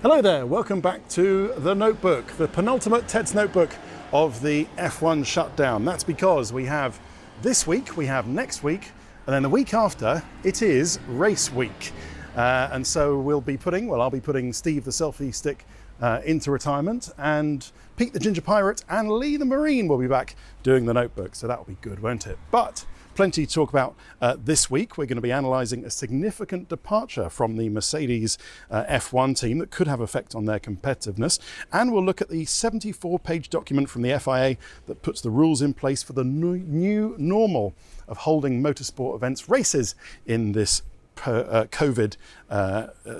Hello there, welcome back to The Notebook, the penultimate Ted's Notebook of the F1 shutdown. That's because we have this week, we have next week, and then the week after, it is race week. And so I'll be putting Steve the selfie stick into retirement, and Pete the Ginger Pirate and Lee the Marine will be back doing The Notebook. So that'll be good, won't it? But plenty to talk about this week. We're going to be analysing a significant departure from the Mercedes F1 team that could have effect on their competitiveness. And we'll look at the 74-page document from the FIA that puts the rules in place for the new normal of holding motorsport events races in this COVID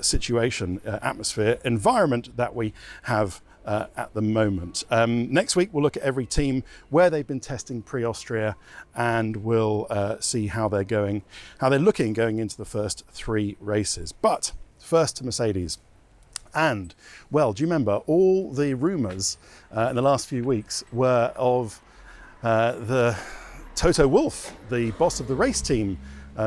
situation, atmosphere, environment that we have at the moment. Next week we'll look at every team, where they've been testing pre-Austria, and we'll see how they're looking going into the first three races. But first to Mercedes. And, well, do you remember all the rumours in the last few weeks were of the Toto Wolff, the boss of the race team,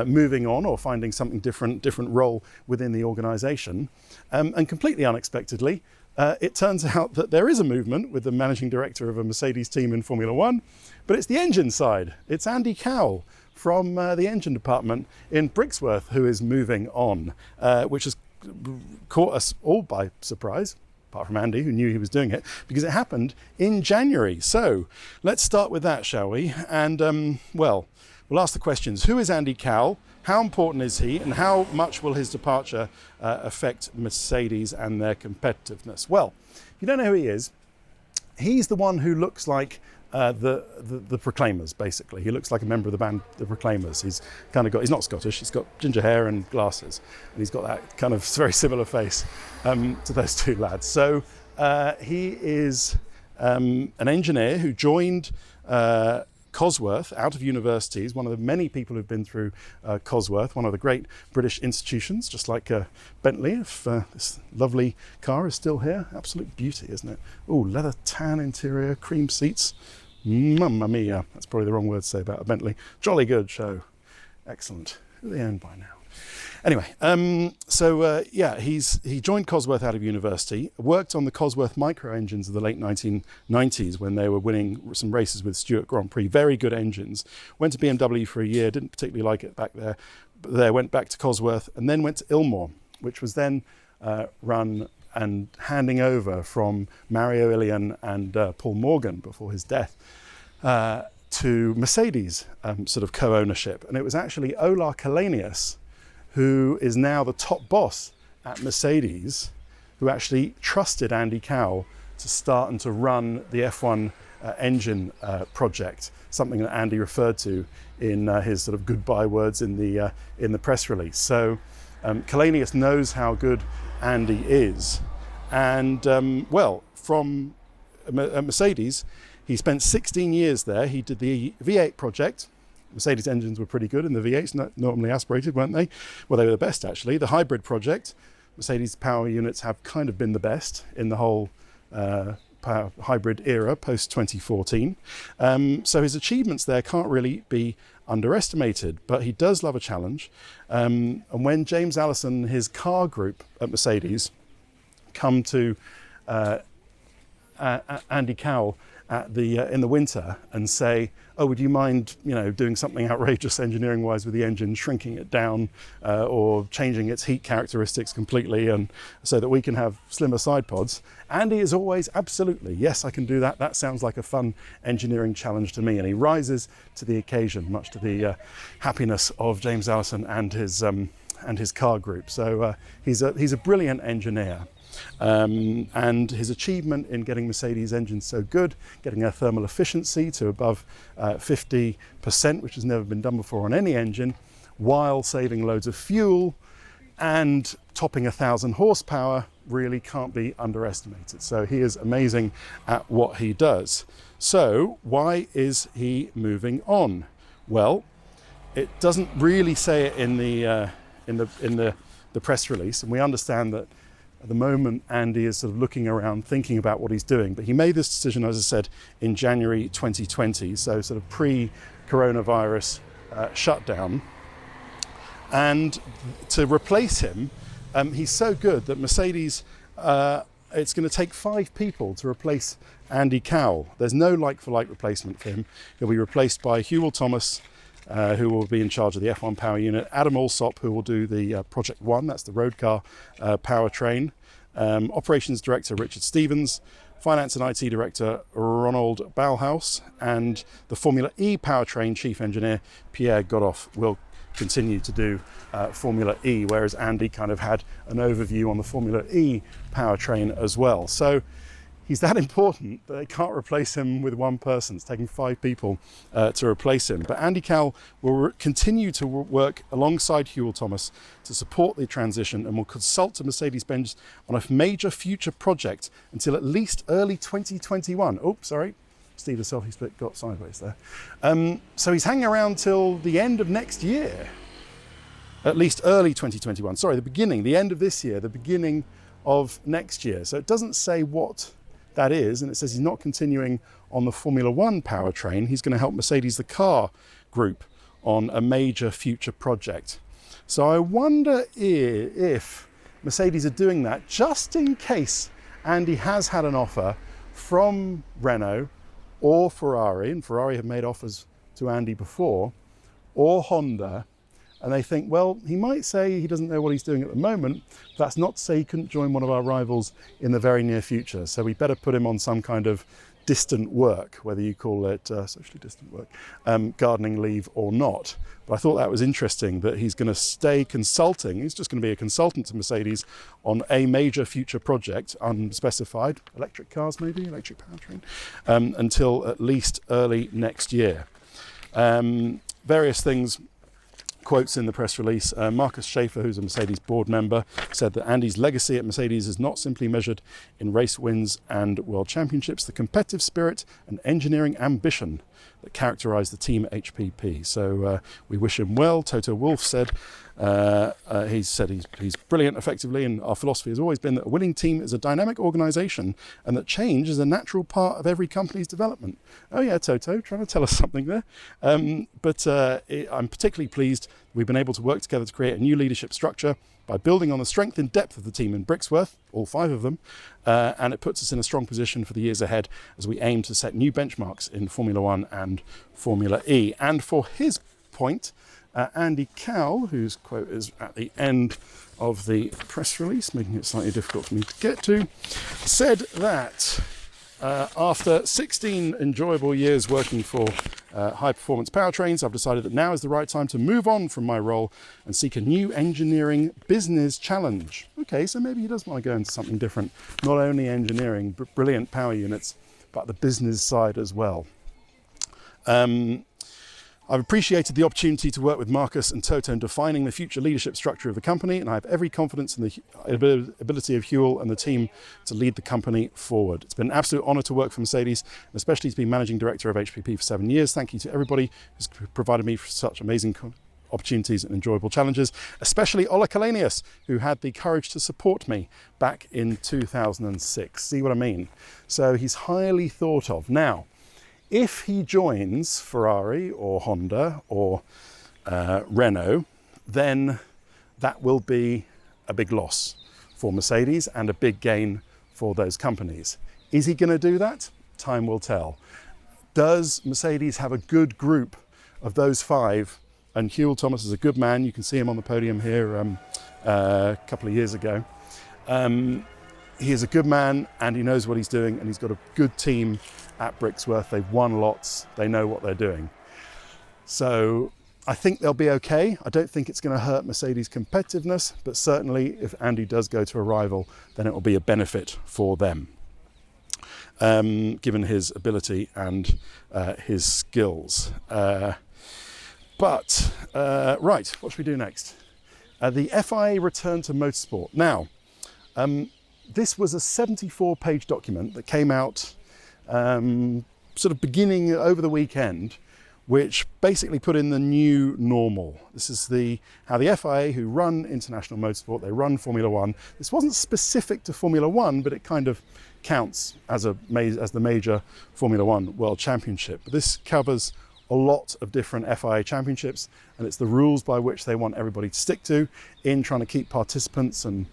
moving on or finding something different role within the organisation. And completely unexpectedly, it turns out that there is a movement with the managing director of a Mercedes team in Formula One, but it's the engine side. It's Andy Cowell from the engine department in Brixworth who is moving on, which has caught us all by surprise, apart from Andy, who knew he was doing it, because it happened in January. So let's start with that, shall we? And well, we'll ask the questions. Who is Andy Cowell? How important is he, and how much will his departure affect Mercedes and their competitiveness? Well, if you don't know who he is, he's the one who looks like the Proclaimers, basically. He looks like a member of the band The Proclaimers. He's he's not Scottish, he's got ginger hair and glasses, and he's got that kind of very similar face to those two lads. So he is an engineer who joined Cosworth out of university. He's one of the many people who've been through Cosworth, one of the great British institutions, just like Bentley. If this lovely car is still here, absolute beauty, isn't it? Oh, leather tan interior, cream seats, mamma mia. That's probably the wrong word to say about a Bentley. Jolly good show, excellent. Who are they owned by now? Anyway, he joined Cosworth out of university, worked on the Cosworth micro engines of the late 1990s when they were winning some races with Stewart Grand Prix. Very good engines. Went to BMW for a year, didn't particularly like it back there, but went back to Cosworth and then went to Ilmor, which was then run and handing over from Mario Ilian and Paul Morgan before his death to Mercedes sort of co-ownership. And it was actually Ola Källenius, who is now the top boss at Mercedes, who actually trusted Andy Cowell to start and to run the F1 engine project, something that Andy referred to in his sort of goodbye words in the press release. So Källenius knows how good Andy is. And well, from Mercedes, he spent 16 years there. He did the V8 project. Mercedes engines were pretty good in the V8s, normally aspirated, weren't they? Well, they were the best, actually. The hybrid project, Mercedes power units have kind of been the best in the whole hybrid era post-2014. So his achievements there can't really be underestimated, but he does love a challenge. And when James Allison, his car group at Mercedes, come to Andy Cowell in the winter and say, oh, would you mind, doing something outrageous engineering-wise with the engine, shrinking it down or changing its heat characteristics completely, and so that we can have slimmer side pods? Andy is always, absolutely, yes, I can do that. That sounds like a fun engineering challenge to me. And he rises to the occasion, much to the happiness of James Allison and his car group. So he's a brilliant engineer. And his achievement in getting Mercedes engines so good, getting their thermal efficiency to above 50%, which has never been done before on any engine, while saving loads of fuel and topping 1,000 horsepower, really can't be underestimated. So he is amazing at what he does. So why is he moving on? Well, it doesn't really say it in the press release, and we understand that at the moment, Andy is sort of looking around, thinking about what he's doing. But he made this decision, as I said, in January 2020, so sort of pre-coronavirus shutdown. And to replace him, he's so good that Mercedes it's going to take 5 people to replace Andy Cowell. There's no like-for-like replacement for him. He'll be replaced by Hewell Thomas, who will be in charge of the F1 power unit, Adam Alsop, who will do the Project 1, that's the road car powertrain, Operations Director Richard Stevens, Finance and IT Director Ronald Bauhaus, and the Formula E powertrain Chief Engineer Pierre Godoffe will continue to do Formula E, whereas Andy kind of had an overview on the Formula E powertrain as well. So he's that important that they can't replace him with one person. It's taking 5 people to replace him. But Andy Cowell will continue to work alongside Hewell Thomas to support the transition and will consult to Mercedes-Benz on a major future project until at least early 2021. Oh, sorry. Steve, the selfie split got sideways there. So he's hanging around till the end of next year, at least early 2021. Sorry, the end of this year, the beginning of next year. So it doesn't say what that is, and it says he's not continuing on the Formula One powertrain. He's going to help Mercedes, the car group, on a major future project. So I wonder if Mercedes are doing that just in case Andy has had an offer from Renault or Ferrari, and Ferrari have made offers to Andy before, or Honda, and they think, well, he might say he doesn't know what he's doing at the moment. That's not to say he couldn't join one of our rivals in the very near future. So we better put him on some kind of distant work, whether you call it socially distant work, gardening leave or not. But I thought that was interesting that he's going to stay consulting. He's just going to be a consultant to Mercedes on a major future project, unspecified, electric cars maybe, electric powertrain, until at least early next year. Various things, quotes in the press release. Marcus Schaefer, who's a Mercedes board member, said that Andy's legacy at Mercedes is not simply measured in race wins and world championships, the competitive spirit and engineering ambition that characterise the team at HPP. So we wish him well. Toto Wolff said, he's brilliant effectively, and our philosophy has always been that a winning team is a dynamic organisation and that change is a natural part of every company's development. Oh yeah, Toto, trying to tell us something there. I'm particularly pleased we've been able to work together to create a new leadership structure by building on the strength and depth of the team in Brixworth, all 5 of them, and it puts us in a strong position for the years ahead as we aim to set new benchmarks in Formula One and Formula E. And for his point, Andy Cowell, whose quote is at the end of the press release, making it slightly difficult for me to get to, said that after 16 enjoyable years working for high-performance powertrains, I've decided that now is the right time to move on from my role and seek a new engineering business challenge. Okay, so maybe he does want to go into something different, not only engineering, but brilliant power units, but the business side as well. I've appreciated the opportunity to work with Marcus and Toto in defining the future leadership structure of the company, and I have every confidence in the ability of Hewell and the team to lead the company forward. It's been an absolute honour to work for Mercedes, and especially to be managing director of HPP for 7 years. Thank you to everybody who's provided me for such amazing opportunities and enjoyable challenges, especially Ola Kalenius, who had the courage to support me back in 2006. See what I mean? So he's highly thought of. Now, if he joins Ferrari or Honda or Renault, then that will be a big loss for Mercedes and a big gain for those companies. Is he going to do that? Time will tell. Does Mercedes have a good group of those 5? And Hewell Thomas is a good man. You can see him on the podium here a couple of years ago. He is a good man and he knows what he's doing, and he's got a good team at Brixworth. They've won lots. They know what they're doing. So I think they'll be okay. I don't think it's going to hurt Mercedes' competitiveness, but certainly if Andy does go to a rival, then it will be a benefit for them, given his ability and his skills. Right, what should we do next? The FIA return to motorsport. Now, this was a 74-page document that came out sort of beginning over the weekend, which basically put in the new normal. This is how the FIA, who run international motorsport, they run Formula One. This wasn't specific to Formula One, but it kind of counts as the major Formula One World Championship. But this covers a lot of different FIA championships, and it's the rules by which they want everybody to stick to in trying to keep participants and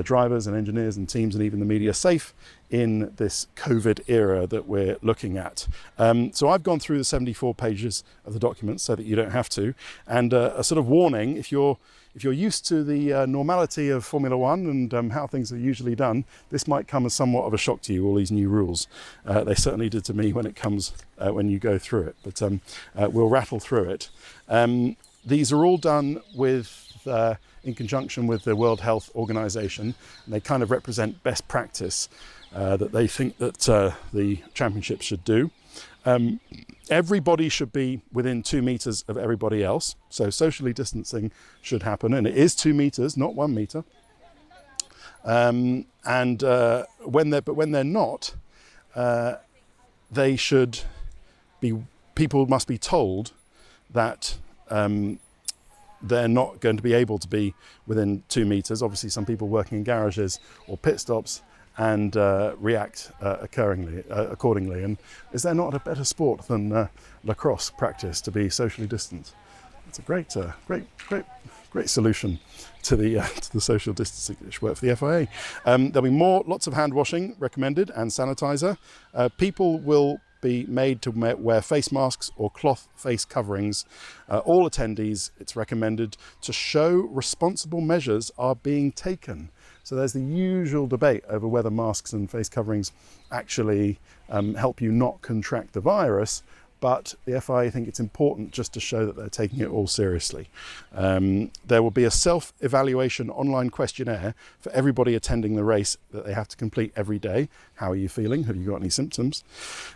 drivers and engineers and teams and even the media safe in this COVID era that we're looking at. So I've gone through the 74 pages of the document so that you don't have to. And a sort of warning, if you're used to the normality of Formula One and how things are usually done, this might come as somewhat of a shock to you, all these new rules. They certainly did to me when you go through it, but we'll rattle through it. These are all done in conjunction with the World Health Organization, and they kind of represent best practice that they think that the championship should do. Everybody should be within 2 meters of everybody else, so socially distancing should happen, and it is 2 meters, not 1 meter. When they're not, people must be told that they're not going to be able to be within 2 meters. Obviously, some people working in garages or pit stops and react accordingly. And is there not a better sport than lacrosse practice to be socially distanced? It's a great solution to the social distancing that should work for the FIA. There'll be lots of hand washing recommended and sanitizer. People will be made to wear face masks or cloth face coverings. All attendees, it's recommended to show responsible measures are being taken. So there's the usual debate over whether masks and face coverings actually help you not contract the virus, but the FIA think it's important just to show that they're taking it all seriously. There will be a self-evaluation online questionnaire for everybody attending the race that they have to complete every day. How are you feeling? Have you got any symptoms?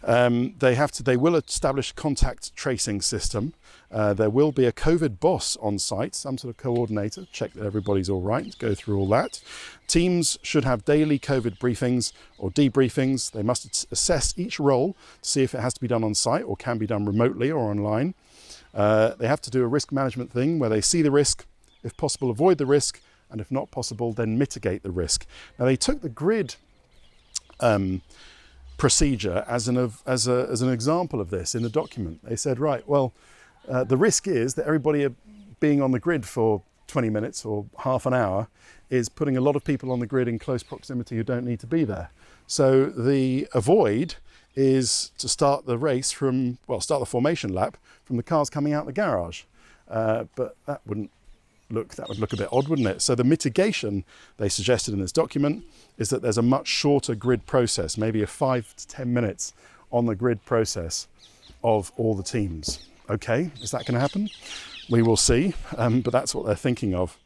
They will establish a contact tracing system. There will be a COVID boss on site, some sort of coordinator, check that everybody's all right, go through all that. Teams should have daily COVID briefings or debriefings. They must assess each role to see if it has to be done on site or can be done remotely or online. They have to do a risk management thing where they see the risk, if possible avoid the risk, and if not possible then mitigate the risk. Now they took the grid procedure as an example of this in the document. They said, right, well, the risk is that everybody being on the grid for 20 minutes or half an hour is putting a lot of people on the grid in close proximity who don't need to be there. So the avoid is to start the race start the formation lap from the cars coming out the garage. But that would look a bit odd, wouldn't it? So the mitigation they suggested in this document is that there's a much shorter grid process, maybe a 5 to 10 minutes on the grid process of all the teams. Okay, is that going to happen? We will see, but that's what they're thinking of.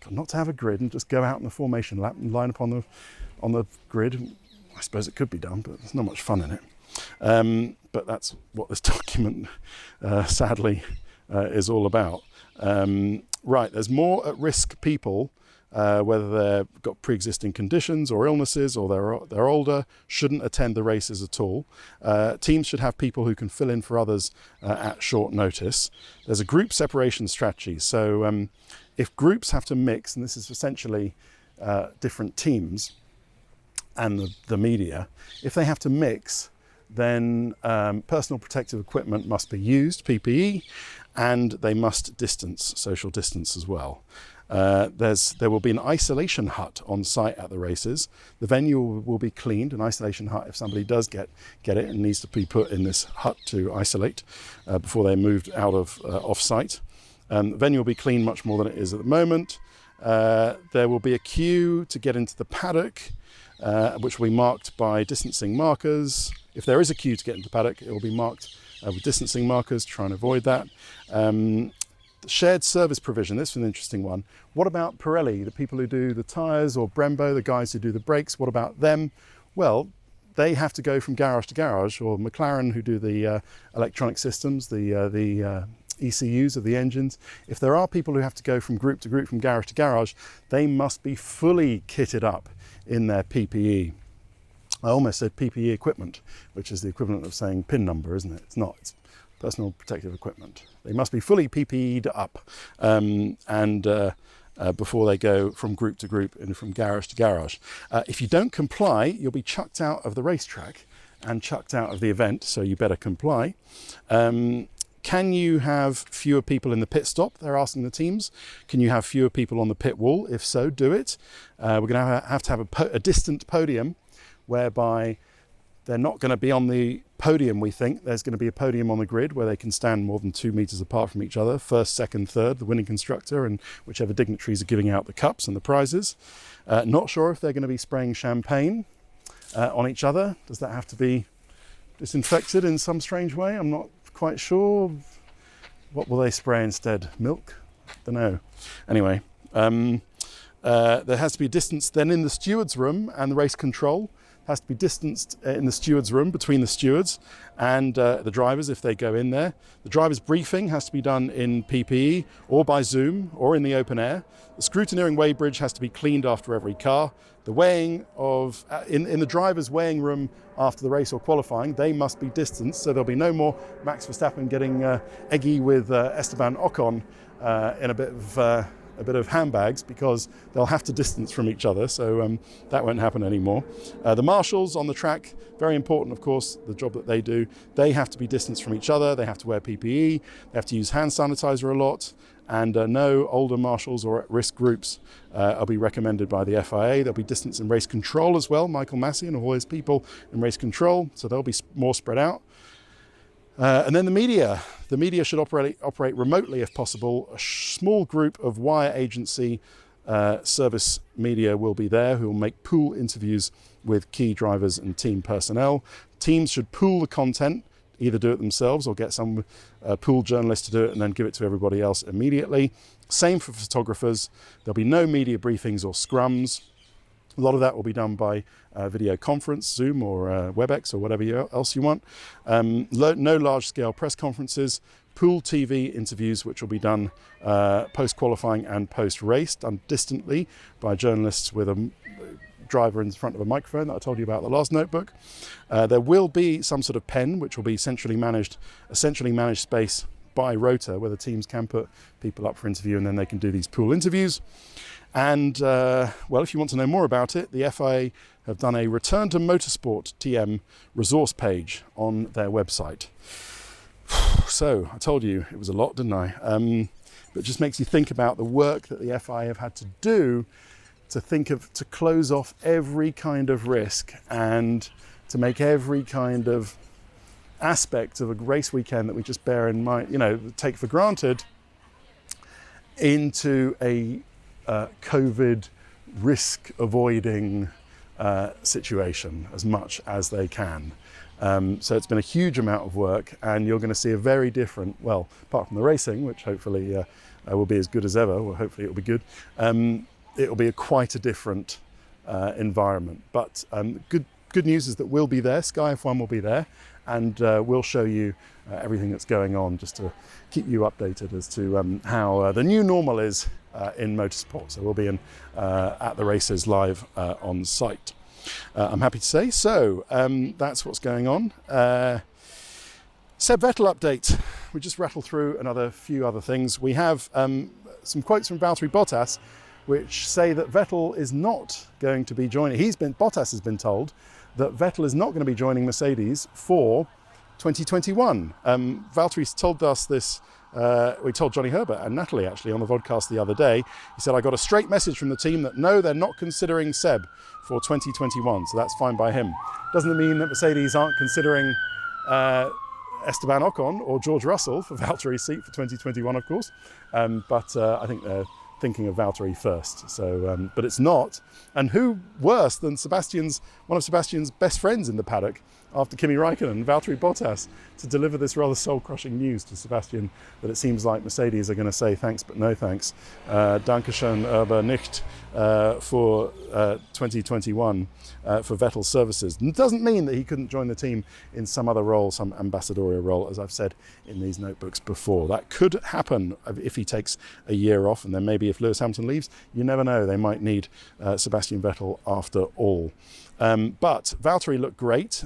Not to have a grid and just go out in the formation lap and line up on the grid. I suppose it could be done, but there's not much fun in it. But that's what this document, sadly, is all about. Right, there's more at-risk people, whether they've got pre-existing conditions or illnesses or they're older, shouldn't attend the races at all. Teams should have people who can fill in for others at short notice. There's a group separation strategy. So if groups have to mix, and this is essentially different teams and the media, if they have to mix, then personal protective equipment must be used, PPE, and they must social distance as well. There will be an isolation hut on site at the races. The venue will be cleaned, an isolation hut if somebody does get it and needs to be put in this hut to isolate before they're moved out of off-site. The venue will be cleaned much more than it is at the moment. There will be a queue to get into the paddock, which will be marked by distancing markers. If there is a queue to get into the paddock, it will be marked with distancing markers, try and avoid that. Shared service provision, this is an interesting one. What about Pirelli, the people who do the tyres, or Brembo, the guys who do the brakes, what about them? Well, they have to go from garage to garage, or McLaren who do the electronic systems, the ECUs of the engines. If there are people who have to go from group to group, from garage to garage, they must be fully kitted up in their PPE. I almost said PPE equipment, which is the equivalent of saying PIN number, isn't it? It's not, it's personal protective equipment. They must be fully PPE'd up before they go from group to group and from garage to garage. If you don't comply, you'll be chucked out of the racetrack and chucked out of the event, so you better comply. Can you have fewer people in the pit stop? They're asking the teams. Can you have fewer people on the pit wall? If so, do it. We're going to have a distant podium, whereby they're not going to be on the podium, we think. There's going to be a podium on the grid where they can stand more than 2 meters apart from each other. First, second, third, the winning constructor, and whichever dignitaries are giving out the cups and the prizes. Not sure if they're going to be spraying champagne on each other. Does that have to be disinfected in some strange way? I'm not quite sure. What will they spray instead? Milk? Don't know. Anyway, there has to be distance then in the stewards room, and the race control has to be distanced in the stewards room between the stewards and the drivers if they go in there. The driver's briefing has to be done in PPE or by Zoom or in the open air. The scrutineering weigh bridge has to be cleaned after every car. The weighing of, in the driver's weighing room after the race or qualifying, they must be distanced, so there'll be no more Max Verstappen getting eggy with Esteban Ocon in a bit of handbags, because they'll have to distance from each other, so that won't happen anymore. The marshals on the track, very important, of course, the job that they do. They have to be distanced from each other, they have to wear PPE, they have to use hand sanitizer a lot, and no older marshals or at-risk groups will be recommended by the FIA. There'll be distance in race control as well, Michael Massey and all his people in race control, so they'll be more spread out. And then the media should operate remotely if possible. A small group of wire agency service media will be there, who will make pool interviews with key drivers and team personnel. Teams should pool the content, either do it themselves or get some pool journalist to do it and then give it to everybody else immediately. Same for photographers. There'll be no media briefings or scrums. A lot of that will be done by video conference, Zoom or WebEx or whatever else you want. No large-scale press conferences. Pool TV interviews, which will be done post-qualifying and post-race, done distantly by journalists with a driver in front of a microphone that I told you about the last notebook. There will be some sort of pen, which will be essentially managed space by Rota, where the teams can put people up for interview and then they can do these pool interviews. And, well, if you want to know more about it, the FIA have done a Return to Motorsport TM resource page on their website. So, I told you it was a lot, didn't I? But it just makes you think about the work that the FIA have had to do to close off every kind of risk and to make every kind of aspect of a race weekend that we just bear in mind, take for granted, into a COVID risk avoiding situation as much as they can. So it's been a huge amount of work, and you're going to see a very different, well, apart from the racing, which hopefully will be as good as ever, or hopefully it'll be good, it'll be quite a different environment. But good news is that we'll be there, Sky F1 will be there, and we'll show you everything that's going on, just to keep you updated as to how the new normal is in motorsport. So we'll be at the races live on site, I'm happy to say. So that's what's going on. Seb Vettel update. We just rattled through another few other things. We have some quotes from Valtteri Bottas, which say that Vettel is not going to be joining. Bottas has been told that Vettel is not going to be joining Mercedes for 2021. Valtteri's told us this. We told Johnny Herbert and Natalie actually on the vodcast the other day. He said, I got a straight message from the team that no, they're not considering Seb for 2021, so that's fine by him. Doesn't mean that Mercedes aren't considering Esteban Ocon or George Russell for Valtteri's seat for 2021, of course, but I think they're thinking of Valtteri first. So, but it's not. And who worse than one of Sebastian's best friends in the paddock after Kimi Räikkönen, Valtteri Bottas, to deliver this rather soul-crushing news to Sebastian that it seems like Mercedes are going to say thanks but no thanks. Dankeschön, aber nicht for 2021 for Vettel's services. And it doesn't mean that he couldn't join the team in some other role, some ambassadorial role, as I've said in these notebooks before. That could happen if he takes a year off, and then maybe if Lewis Hamilton leaves, you never know, they might need Sebastian Vettel after all. But Valtteri looked great.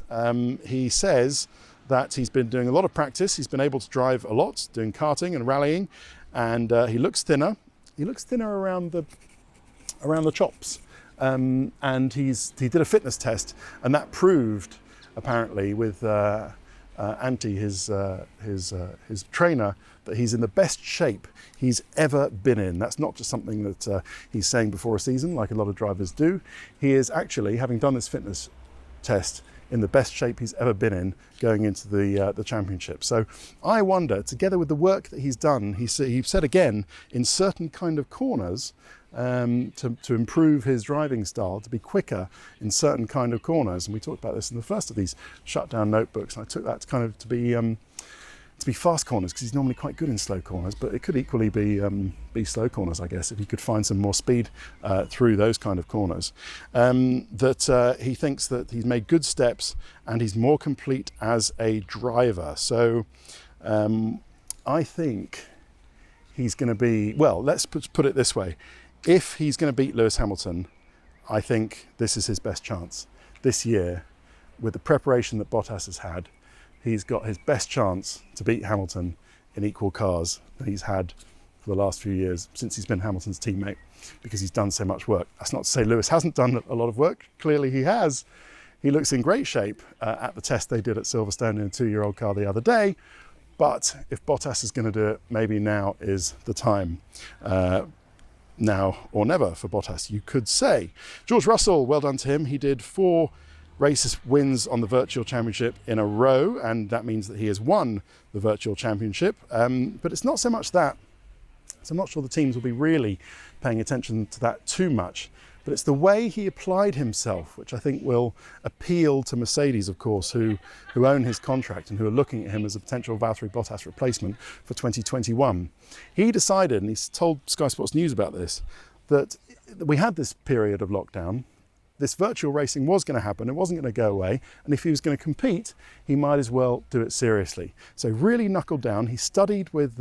He says that he's been doing a lot of practice. He's been able to drive a lot, doing karting and rallying, and he looks thinner. He looks thinner around the chops. And he did a fitness test, and that proved, apparently, with Antti, his trainer, that he's in the best shape he's ever been in. That's not just something that he's saying before a season, like a lot of drivers do. He is actually, having done this fitness test, in the best shape he's ever been in going into the championship. So I wonder, together with the work that he's done, he said again, in certain kind of corners, to improve his driving style, to be quicker in certain kind of corners. And we talked about this in the first of these shutdown notebooks. And I took that to kind of to be fast corners, because he's normally quite good in slow corners, but it could equally be slow corners, I guess, if he could find some more speed through those kind of corners. That he thinks that he's made good steps and he's more complete as a driver. So I think he's going to be, well, let's put it this way. If he's going to beat Lewis Hamilton, I think this is his best chance. This year, with the preparation that Bottas has had, he's got his best chance to beat Hamilton in equal cars that he's had for the last few years since he's been Hamilton's teammate, because he's done so much work. That's not to say Lewis hasn't done a lot of work. Clearly he has. He looks in great shape at the test they did at Silverstone in a 2-year-old car the other day. But if Bottas is going to do it, maybe now is the time. Now or never for Bottas, you could say. George Russell, well done to him. He did 4 races wins on the virtual championship in a row, and that means that he has won the virtual championship. But it's not so much that, so I'm not sure the teams will be really paying attention to that too much, but it's the way he applied himself, which I think will appeal to Mercedes, of course, who own his contract and who are looking at him as a potential Valtteri Bottas replacement for 2021. He decided, and he's told Sky Sports News about this, that we had this period of lockdown. This virtual racing was going to happen, it wasn't going to go away, and if he was going to compete, he might as well do it seriously. So really knuckled down. He studied with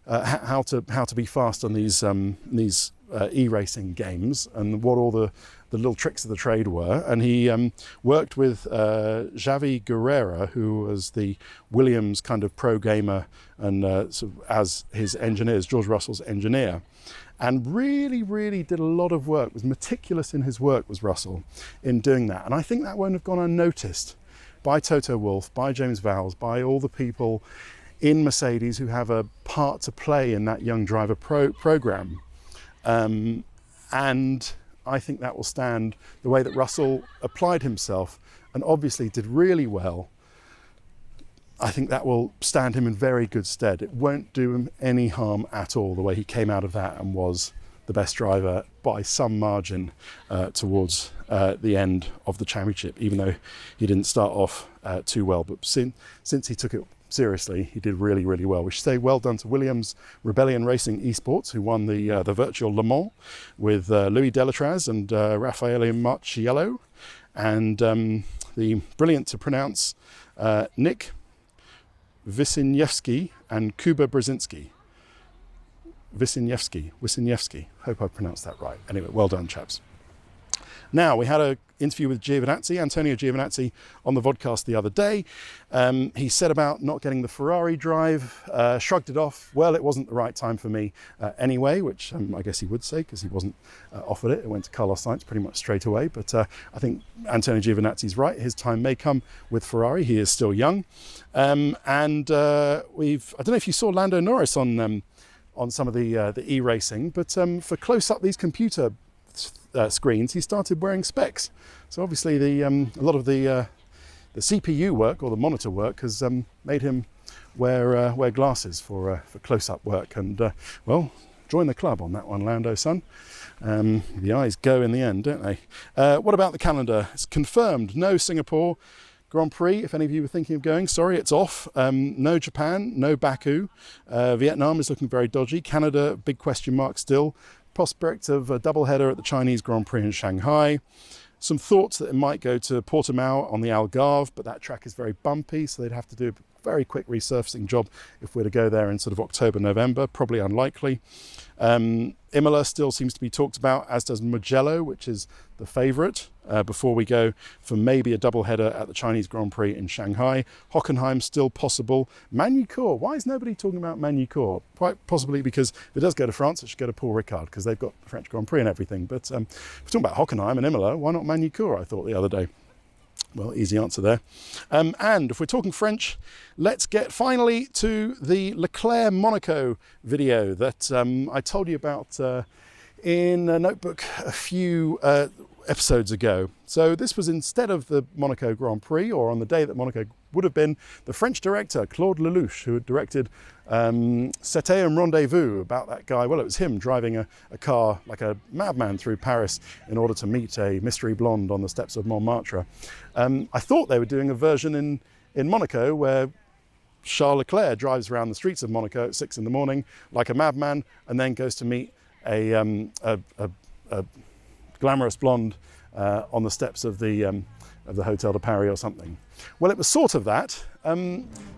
how to be fast on these e-racing games and what all the little tricks of the trade were, and he worked with Xavi Guerrera, who was the Williams kind of pro gamer and sort of as his engineers, George Russell's engineer. And really did a lot of work, was meticulous in his work, was Russell, in doing that. And I think that won't have gone unnoticed by Toto Wolff, by James Vowles, by all the people in Mercedes who have a part to play in that young driver program. And I think that will stand the way that Russell applied himself and obviously did really well. I think that will stand him in very good stead. It won't do him any harm at all, the way he came out of that and was the best driver by some margin towards the end of the championship, even though he didn't start off too well. But since he took it seriously, he did really well. We should say well done to Williams Rebellion Racing Esports, who won the virtual Le Mans with Louis Delatraz and Raffaele Marciello, and the brilliant to pronounce Nick Wysyniewski and Kuba Brzezinski. Wysyniewski. Hope I pronounced that right. Anyway, well done, chaps. Now, we had an interview with Antonio Giovinazzi, on the vodcast the other day. He said about not getting the Ferrari drive, shrugged it off. Well, it wasn't the right time for me anyway, which I guess he would say, because he wasn't offered it. It went to Carlos Sainz pretty much straight away. But I think Antonio Giovinazzi's right. His time may come with Ferrari. He is still young. I don't know if you saw Lando Norris on some of the e-racing, but for close-up these computer screens, he started wearing specs. So obviously a lot of the CPU work, or the monitor work, has made him wear glasses for close-up work. And well, join the club on that one, Lando, son. The eyes go in the end, don't they? What about the calendar? It's confirmed. No Singapore Grand Prix, if any of you were thinking of going. Sorry, it's off. No Japan, no Baku. Vietnam is looking very dodgy. Canada, big question mark still. Prospect of a doubleheader at the Chinese Grand Prix in Shanghai. Some thoughts that it might go to Portimao on the Algarve, but that track is very bumpy, so they'd have to do a very quick resurfacing job if we're to go there in sort of October, November. Probably unlikely. Imola still seems to be talked about, as does Mugello, which is the favourite, before we go for maybe a doubleheader at the Chinese Grand Prix in Shanghai. Hockenheim still possible. Magny-Cours, why is nobody talking about Magny-Cours? Quite possibly because if it does go to France, it should go to Paul Ricard, because they've got the French Grand Prix and everything. But if we're talking about Hockenheim and Imola, why not Magny-Cours, I thought the other day. Well, easy answer there. And if we're talking French, let's get finally to the Leclerc-Monaco video that I told you about in a notebook a few episodes ago. So this was instead of the Monaco Grand Prix, or on the day that Monaco would have been, the French director, Claude Lelouch, who had directed C'était un Rendezvous, about that guy. Well, it was him driving a car like a madman through Paris in order to meet a mystery blonde on the steps of Montmartre. I thought they were doing a version in Monaco where Charles Leclerc drives around the streets of Monaco at 6 in the morning like a madman, and then goes to meet a glamorous blonde on the steps of the Hotel de Paris or something. Well, it was sort of that.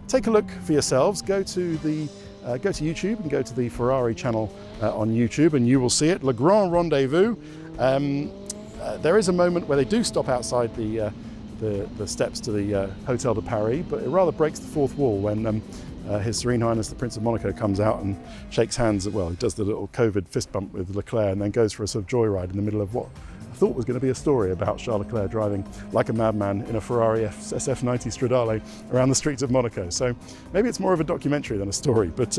Take a look for yourselves. Go to YouTube and go to the Ferrari channel on YouTube, and you will see it. Le Grand Rendezvous. There is a moment where they do stop outside the steps to the Hotel de Paris, but it rather breaks the fourth wall when His Serene Highness the Prince of Monaco comes out and shakes hands. Well, he does the little COVID fist bump with Leclerc and then goes for a sort of joyride in the middle of what I thought was going to be a story about Charles Leclerc driving like a madman in a Ferrari SF90 Stradale around the streets of Monaco. So maybe it's more of a documentary than a story, but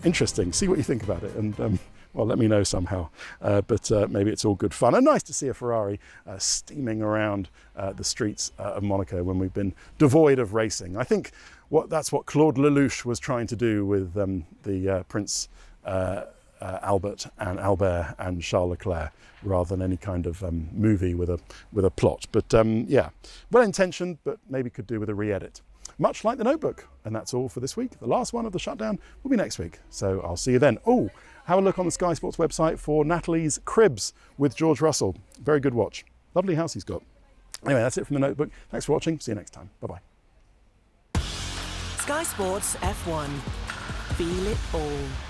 interesting. See what you think about it, and well, let me know somehow. But maybe it's all good fun. And nice to see a Ferrari steaming around the streets of Monaco when we've been devoid of racing. I think that's what Claude Lelouch was trying to do with the Prince Albert and Charles Leclerc, rather than any kind of movie with a plot. But yeah, well intentioned, but maybe could do with a re-edit. Much like the Notebook. And that's all for this week. The last one of the shutdown will be next week. So I'll see you then. Oh, have a look on the Sky Sports website for Natalie's Cribs with George Russell. Very good watch. Lovely house he's got. Anyway, that's it from the Notebook. Thanks for watching. See you next time. Bye-bye. Sky Sports F1. Feel it all.